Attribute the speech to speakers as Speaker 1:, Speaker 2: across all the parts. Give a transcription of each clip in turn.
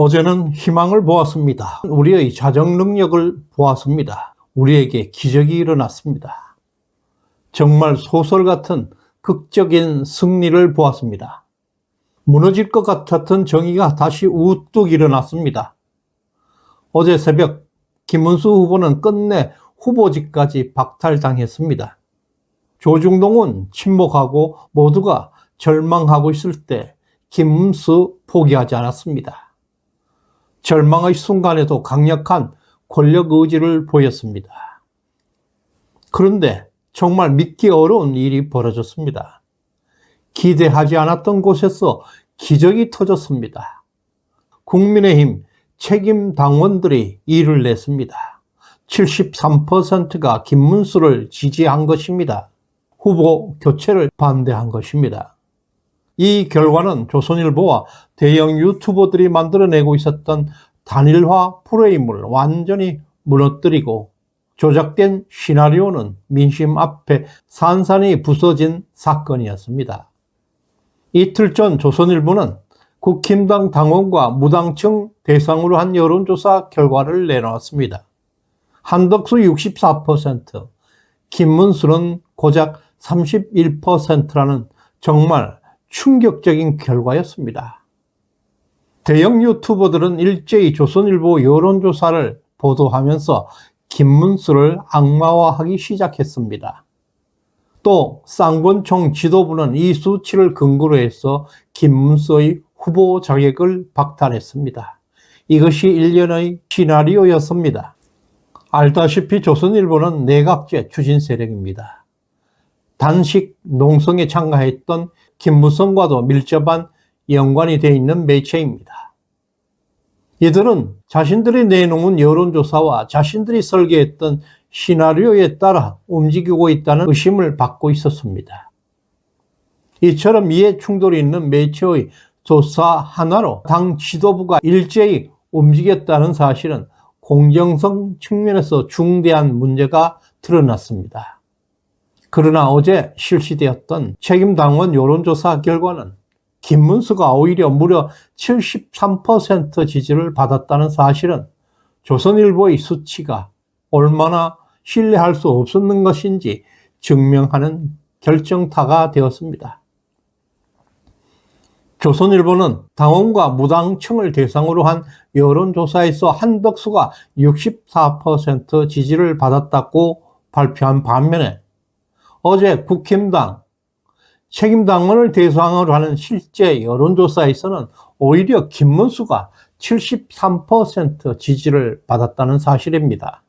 Speaker 1: 어제는 희망을 보았습니다. 우리의 자정 능력을 보았습니다. 우리에게 기적이 일어났습니다. 정말 소설 같은 극적인 승리를 보았습니다. 무너질 것 같았던 정의가 다시 우뚝 일어났습니다. 어제 새벽 김문수 후보는 끝내 후보직까지 박탈당했습니다. 조중동은 침묵하고 모두가 절망하고 있을 때 김문수 포기하지 않았습니다. 절망의 순간에도 강력한 권력 의지를 보였습니다. 그런데 정말 믿기 어려운 일이 벌어졌습니다. 기대하지 않았던 곳에서 기적이 터졌습니다. 국민의힘 책임 당원들이 일을 냈습니다. 73%가 김문수를 지지한 것입니다. 후보 교체를 반대한 것입니다. 이 결과는 조선일보와 대형 유튜버들이 만들어내고 있었던 단일화 프레임을 완전히 무너뜨리고 조작된 시나리오는 민심 앞에 산산이 부서진 사건이었습니다. 이틀 전 조선일보는 국힘당 당원과 무당층 대상으로 한 여론조사 결과를 내놓았습니다. 한덕수 64%, 김문수는 고작 31%라는 정말 충격적인 결과였습니다. 대형 유튜버들은 일제히 조선일보 여론조사를 보도하면서 김문수를 악마화하기 시작했습니다. 또 쌍권총 지도부는 이 수치를 근거로 해서 김문수의 후보 자격을 박탈했습니다. 이것이 일련의 시나리오였습니다. 알다시피 조선일보는 내각제 추진 세력입니다. 단식 농성에 참가했던 김무성과도 밀접한 연관이 되어 있는 매체입니다. 이들은 자신들이 내놓은 여론조사와 자신들이 설계했던 시나리오에 따라 움직이고 있다는 의심을 받고 있었습니다. 이처럼 이해 충돌이 있는 매체의 조사 하나로 당 지도부가 일제히 움직였다는 사실은 공정성 측면에서 중대한 문제가 드러났습니다. 그러나 어제 실시되었던 책임당원 여론조사 결과는 김문수가 오히려 무려 73% 지지를 받았다는 사실은 조선일보의 수치가 얼마나 신뢰할 수 없었는 것인지 증명하는 결정타가 되었습니다. 조선일보는 당원과 무당층을 대상으로 한 여론조사에서 한덕수가 64% 지지를 받았다고 발표한 반면에 어제 국힘당 책임당원을 대상으로 하는 실제 여론조사에서는 오히려 김문수가 73% 지지를 받았다는 사실입니다.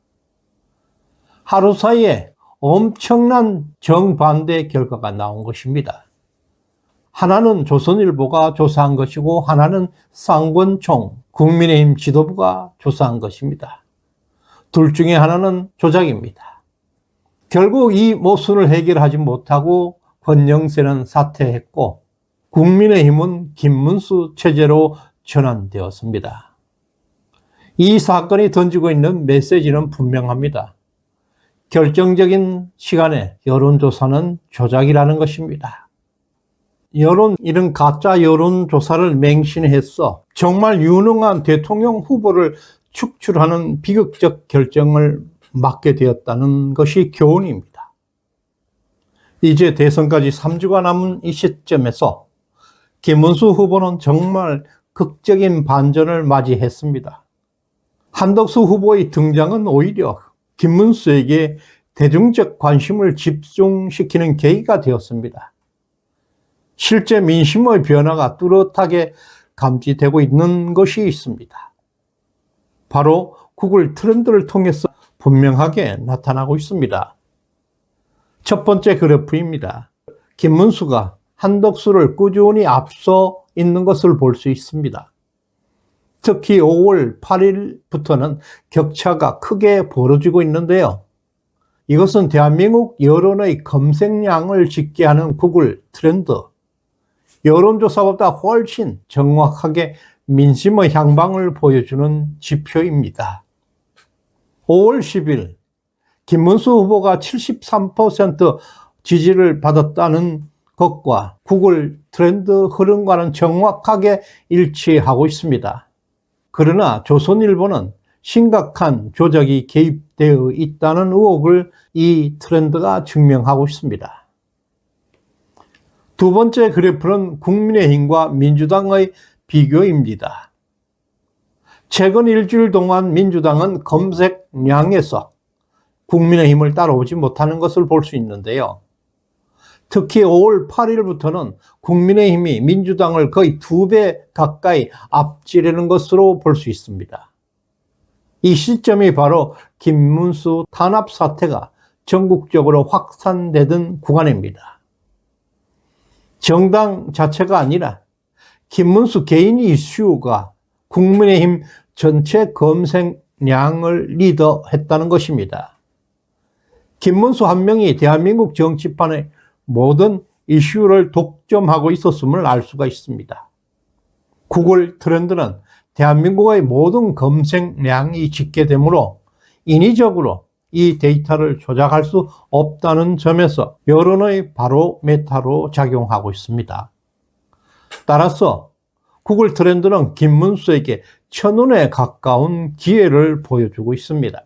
Speaker 1: 하루 사이에 엄청난 정반대 결과가 나온 것입니다. 하나는 조선일보가 조사한 것이고 하나는 쌍권총 국민의힘 지도부가 조사한 것입니다. 둘 중에 하나는 조작입니다. 결국 이 모순을 해결하지 못하고 권영세는 사퇴했고 국민의힘은 김문수 체제로 전환되었습니다. 이 사건이 던지고 있는 메시지는 분명합니다. 결정적인 시간에 여론조사는 조작이라는 것입니다. 이런 가짜 여론조사를 맹신해서 정말 유능한 대통령 후보를 축출하는 비극적 결정을 맡게 되었다는 것이 교훈입니다. 이제 대선까지 3주가 남은 이 시점에서 김문수 후보는 정말 극적인 반전을 맞이했습니다. 한덕수 후보의 등장은 오히려 김문수에게 대중적 관심을 집중시키는 계기가 되었습니다. 실제 민심의 변화가 뚜렷하게 감지되고 있는 것이 있습니다. 바로 구글 트렌드를 통해서 분명하게 나타나고 있습니다. 첫 번째 그래프입니다. 김문수가 한덕수를 꾸준히 앞서 있는 것을 볼 수 있습니다. 특히 5월 8일부터는 격차가 크게 벌어지고 있는데요. 이것은 대한민국 여론의 검색량을 집계하는 구글 트렌드, 여론조사보다 훨씬 정확하게 민심의 향방을 보여주는 지표입니다. 5월 10일 김문수 후보가 73% 지지를 받았다는 것과 구글 트렌드 흐름과는 정확하게 일치하고 있습니다. 그러나 조선일보는 심각한 조작이 개입되어 있다는 의혹을 이 트렌드가 증명하고 있습니다. 두 번째 그래프는 국민의힘과 민주당의 비교입니다. 최근 일주일 동안 민주당은 검색량에서 국민의힘을 따라오지 못하는 것을 볼 수 있는데요. 특히 5월 8일부터는 국민의힘이 민주당을 거의 2배 가까이 앞지르는 것으로 볼 수 있습니다. 이 시점이 바로 김문수 탄압 사태가 전국적으로 확산되던 구간입니다. 정당 자체가 아니라 김문수 개인 이슈가 국민의힘 전체 검색량을 리더했다는 것입니다. 김문수 한 명이 대한민국 정치판의 모든 이슈를 독점하고 있었음을 알 수가 있습니다. 구글 트렌드는 대한민국의 모든 검색량이 집계되므로 인위적으로 이 데이터를 조작할 수 없다는 점에서 여론의 바로메타로 작용하고 있습니다. 따라서 구글 트렌드는 김문수에게 천운에 가까운 기회를 보여주고 있습니다.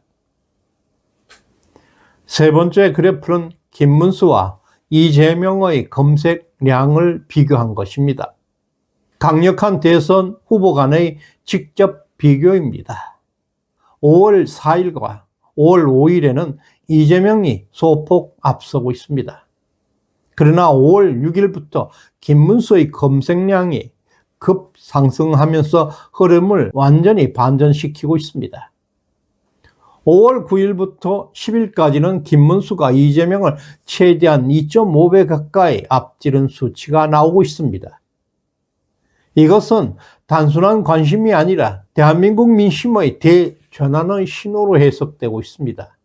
Speaker 1: 세 번째 그래프는 김문수와 이재명의 검색량을 비교한 것입니다. 강력한 대선 후보 간의 직접 비교입니다. 5월 4일과 5월 5일에는 이재명이 소폭 앞서고 있습니다. 그러나 5월 6일부터 김문수의 검색량이 급상승하면서 흐름을 완전히 반전시키고 있습니다. 5월 9일부터 10일까지는 김문수가 이재명을 최대한 2.5배 가까이 앞지른 수치가 나오고 있습니다. 이것은 단순한 관심이 아니라 대한민국 민심의 대전환의 신호로 해석되고 있습니다.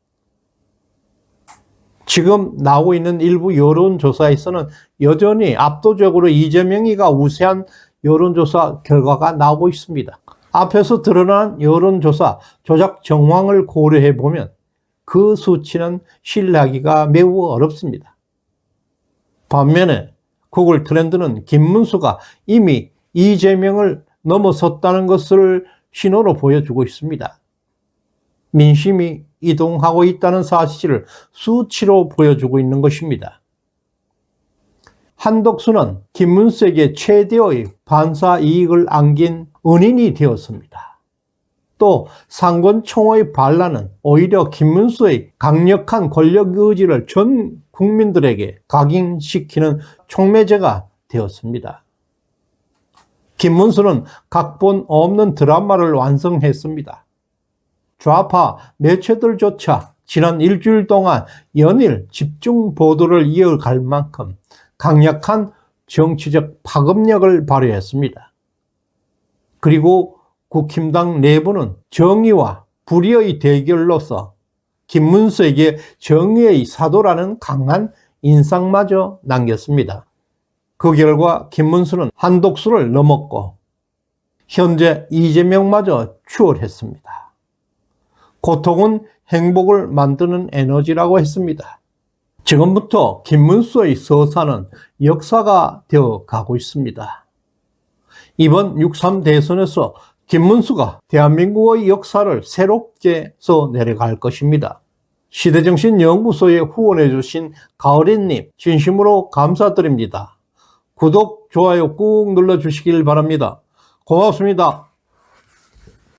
Speaker 1: 지금 나오고 있는 일부 여론조사에서는 여전히 압도적으로 이재명이가 우세한 여론조사 결과가 나오고 있습니다. 앞에서 드러난 여론조사 조작 정황을 고려해 보면 그 수치는 신뢰하기가 매우 어렵습니다. 반면에 구글 트렌드는 김문수가 이미 이재명을 넘어섰다는 것을 신호로 보여주고 있습니다. 민심이 이동하고 있다는 사실을 수치로 보여주고 있는 것입니다. 한덕수는 김문수에게 최대의 반사 이익을 안긴 은인이 되었습니다. 또 상권총의 반란은 오히려 김문수의 강력한 권력 의지를 전 국민들에게 각인시키는 촉매제가 되었습니다. 김문수는 각본 없는 드라마를 완성했습니다. 좌파 매체들조차 지난 일주일 동안 연일 집중 보도를 이어갈 만큼 강력한 정치적 파급력을 발휘했습니다. 그리고 국힘당 내부는 정의와 불의의 대결로서 김문수에게 정의의 사도라는 강한 인상마저 남겼습니다. 그 결과 김문수는 한독수를 넘었고 현재 이재명마저 추월했습니다. 고통은 행복을 만드는 에너지라고 했습니다. 지금부터 김문수의 서사는 역사가 되어 가고 있습니다. 이번 6.3 대선에서 김문수가 대한민국의 역사를 새롭게 써내려갈 것입니다. 시대정신연구소에 후원해 주신 가을이님 진심으로 감사드립니다. 구독, 좋아요 꾹 눌러주시길 바랍니다. 고맙습니다.